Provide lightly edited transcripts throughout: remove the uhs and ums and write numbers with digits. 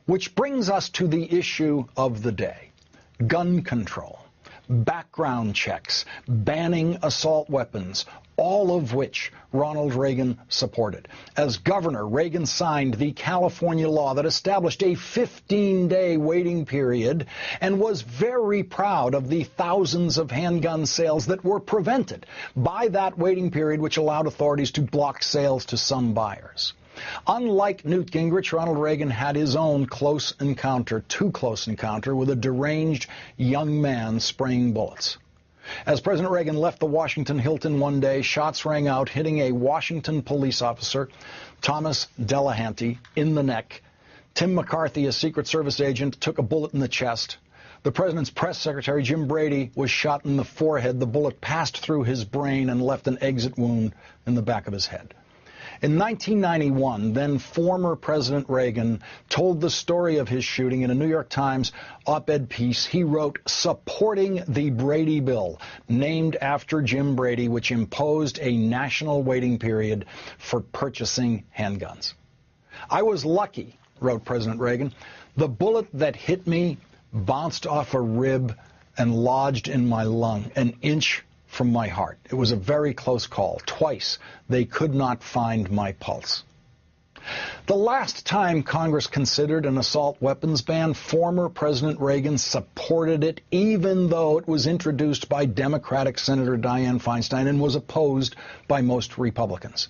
Which brings us to the issue of the day: gun control, background checks, banning assault weapons, all of which Ronald Reagan supported. As governor, Reagan signed the California law that established a 15-day waiting period and was very proud of the thousands of handgun sales that were prevented by that waiting period, which allowed authorities to block sales to some buyers. Unlike Newt Gingrich, Ronald Reagan had his own too close encounter with a deranged young man spraying bullets. As President Reagan left the Washington Hilton one day, shots rang out, hitting a Washington police officer, Thomas Delahanty, in the neck. Tim McCarthy, a Secret Service agent, took a bullet in the chest. The president's press secretary, Jim Brady, was shot in the forehead. The bullet passed through his brain and left an exit wound in the back of his head. In 1991, then former President Reagan told the story of his shooting in a New York Times op-ed piece. He wrote, supporting the Brady Bill, named after Jim Brady, which imposed a national waiting period for purchasing handguns. I was lucky, wrote President Reagan. The bullet that hit me bounced off a rib and lodged in my lung, an inch from my heart. It was a very close call. Twice they could not find my pulse. The last time Congress considered an assault weapons ban, former President Reagan supported it, even though it was introduced by Democratic Senator Dianne Feinstein and was opposed by most Republicans.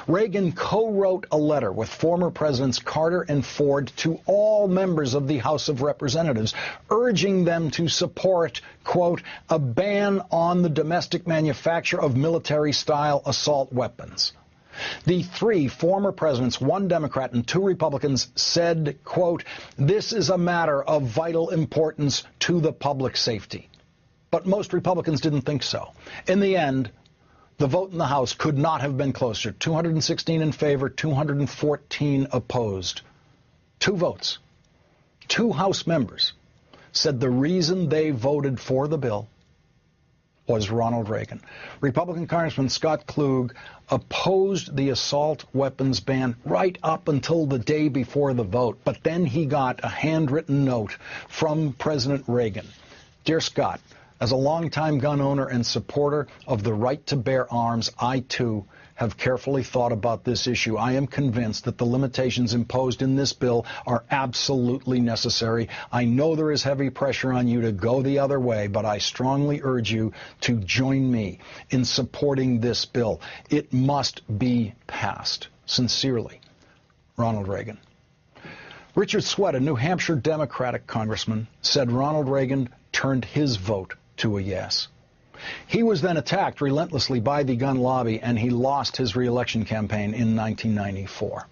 Reagan co-wrote a letter with former Presidents Carter and Ford to all members of the House of Representatives, urging them to support, quote, a ban on the domestic manufacture of military-style assault weapons. The three former presidents, one Democrat and two Republicans, said, quote, this is a matter of vital importance to the public safety. But most Republicans didn't think so. In the end, the vote in the House could not have been closer. 216 in favor, 214 opposed. Two votes. Two House members said the reason they voted for the bill was Ronald Reagan. Republican Congressman Scott Klug opposed the assault weapons ban right up until the day before the vote, but then he got a handwritten note from President Reagan. Dear Scott, as a longtime gun owner and supporter of the right to bear arms, I, too, have carefully thought about this issue. I am convinced that the limitations imposed in this bill are absolutely necessary. I know there is heavy pressure on you to go the other way, but I strongly urge you to join me in supporting this bill. It must be passed. Sincerely, Ronald Reagan. Richard Sweatt, a New Hampshire Democratic congressman, said Ronald Reagan turned his vote to a yes. He was then attacked relentlessly by the gun lobby, and he lost his re-election campaign in 1994.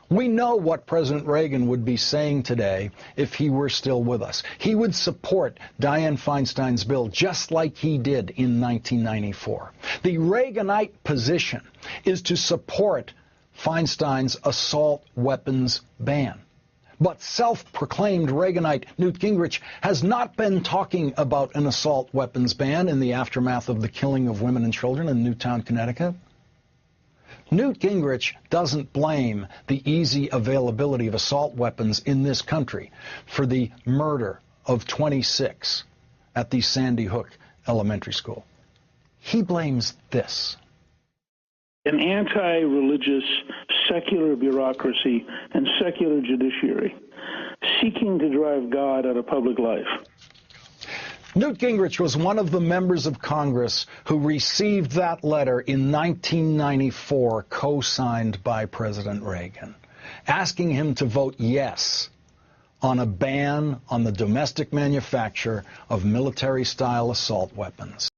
We know what President Reagan would be saying today if he were still with us. He would support Dianne Feinstein's bill just like he did in 1994. The Reaganite position is to support Feinstein's assault weapons ban. But self-proclaimed Reaganite Newt Gingrich has not been talking about an assault weapons ban in the aftermath of the killing of women and children in Newtown, Connecticut. Newt Gingrich doesn't blame the easy availability of assault weapons in this country for the murder of 26 at the Sandy Hook Elementary School. He blames this: an anti-religious secular bureaucracy and secular judiciary seeking to drive God out of public life. Newt Gingrich was one of the members of Congress who received that letter in 1994, co-signed by President Reagan, asking him to vote yes on a ban on the domestic manufacture of military-style assault weapons.